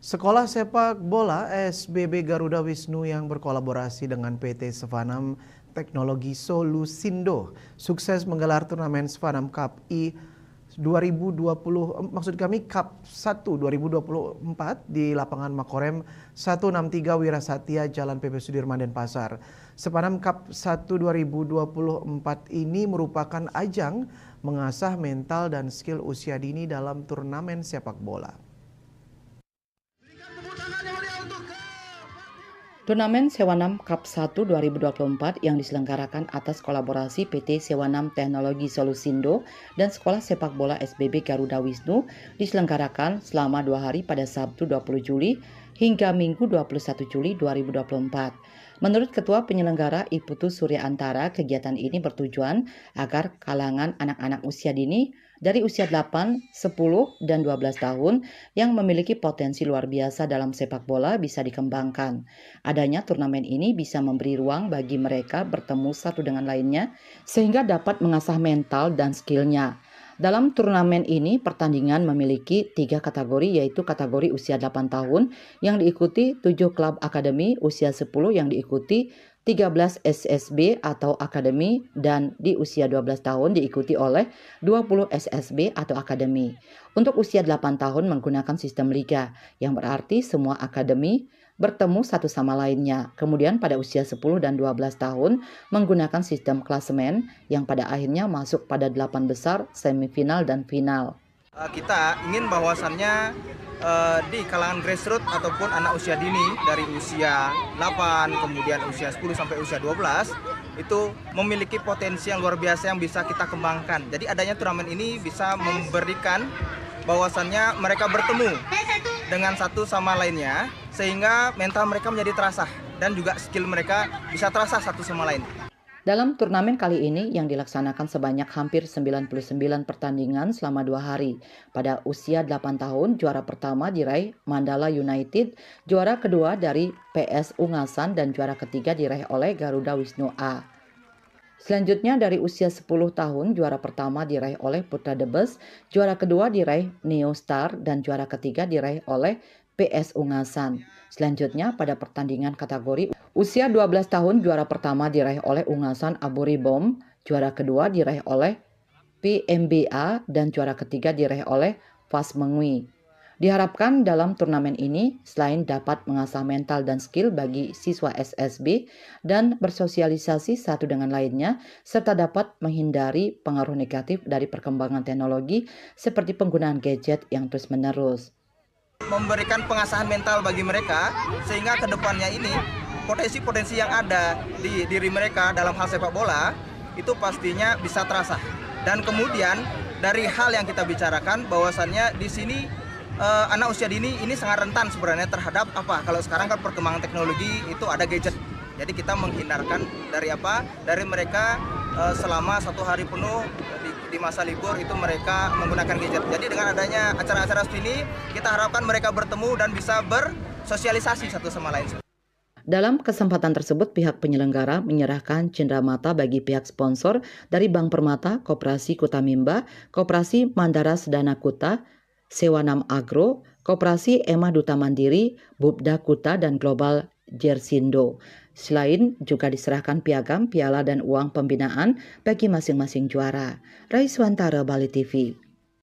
Sekolah sepak bola SBB Garuda Wisnu yang berkolaborasi dengan PT Sevanam Teknologi Solusindo sukses menggelar turnamen Sevanam Cup I 2020, Cup 1 2024 di lapangan Makorem 163 Wirasatya Jalan PP Sudirman Denpasar. Sevanam Cup 1 2024 ini merupakan ajang mengasah mental dan skill usia dini dalam turnamen sepak bola. Turnamen Sewanam Cup 1 2024 yang diselenggarakan atas kolaborasi PT Sewanam Teknologi Solusindo dan Sekolah Sepak Bola SBB Garuda Wisnu diselenggarakan selama 2 hari pada Sabtu 20 Juli hingga Minggu 21 Juli 2024. Menurut Ketua Penyelenggara Iputu Surya Antara, kegiatan ini bertujuan agar kalangan anak-anak usia dini dari usia 8, 10, dan 12 tahun yang memiliki potensi luar biasa dalam sepak bola bisa dikembangkan. Adanya turnamen ini bisa memberi ruang bagi mereka bertemu satu dengan lainnya sehingga dapat mengasah mental dan skillnya. Dalam turnamen ini pertandingan memiliki 3 kategori, yaitu kategori usia 8 tahun yang diikuti 7 klub akademi, usia 10 yang diikuti 13 SSB atau akademi, dan di usia 12 tahun diikuti oleh 20 SSB atau akademi. Untuk usia 8 tahun menggunakan sistem liga, yang berarti semua akademi bertemu satu sama lainnya. Kemudian pada usia 10 dan 12 tahun menggunakan sistem klasemen yang pada akhirnya masuk pada 8 besar, semifinal dan final. Kita ingin bahwasannya di kalangan grassroots ataupun anak usia dini dari usia 8 kemudian usia 10 sampai usia 12 itu memiliki potensi yang luar biasa yang bisa kita kembangkan. Jadi adanya turnamen ini bisa memberikan bahwasannya mereka bertemu dengan satu sama lainnya sehingga mental mereka menjadi terasah dan juga skill mereka bisa terasah satu sama lain. Dalam turnamen kali ini yang dilaksanakan sebanyak hampir 99 pertandingan selama 2 hari. Pada usia 8 tahun, juara pertama diraih Mandala United, juara kedua dari PS Ungasan, dan juara ketiga diraih oleh Garuda Wisnu A. Selanjutnya dari usia 10 tahun, juara pertama diraih oleh Putra The Best, juara kedua diraih Neo Star, dan juara ketiga diraih oleh PS Ungasan. Selanjutnya pada pertandingan kategori usia 12 tahun, juara pertama diraih oleh Ungasan Aburi Bom, juara kedua diraih oleh PMBA, dan juara ketiga diraih oleh Fas Mengwi. Diharapkan dalam turnamen ini selain dapat mengasah mental dan skill bagi siswa SSB dan bersosialisasi satu dengan lainnya, serta dapat menghindari pengaruh negatif dari perkembangan teknologi seperti penggunaan gadget yang terus-menerus. Memberikan pengasahan mental bagi mereka sehingga kedepannya ini potensi-potensi yang ada di diri mereka dalam hal sepak bola itu pastinya bisa terasa. Dan kemudian dari hal yang kita bicarakan bahwasannya di sini anak usia dini ini sangat rentan sebenarnya terhadap apa? Kalau sekarang kan perkembangan teknologi itu ada gadget. Jadi kita menghindarkan dari apa? Dari mereka selama 1 hari penuh di masa libur itu mereka menggunakan gadget. Jadi dengan adanya acara-acara seperti ini, kita harapkan mereka bertemu dan bisa bersosialisasi satu sama lain. Dalam kesempatan tersebut, pihak penyelenggara menyerahkan cenderamata bagi pihak sponsor dari Bank Permata, Koperasi Kuta Mimba, Koperasi Mandara Sedana Kuta, Sewanam Agro, Koperasi Emah Duta Mandiri, Bubda Kuta, dan Global Jersindo. Selain juga diserahkan piagam, piala, dan uang pembinaan bagi masing-masing juara. Raiswantara, Bali TV.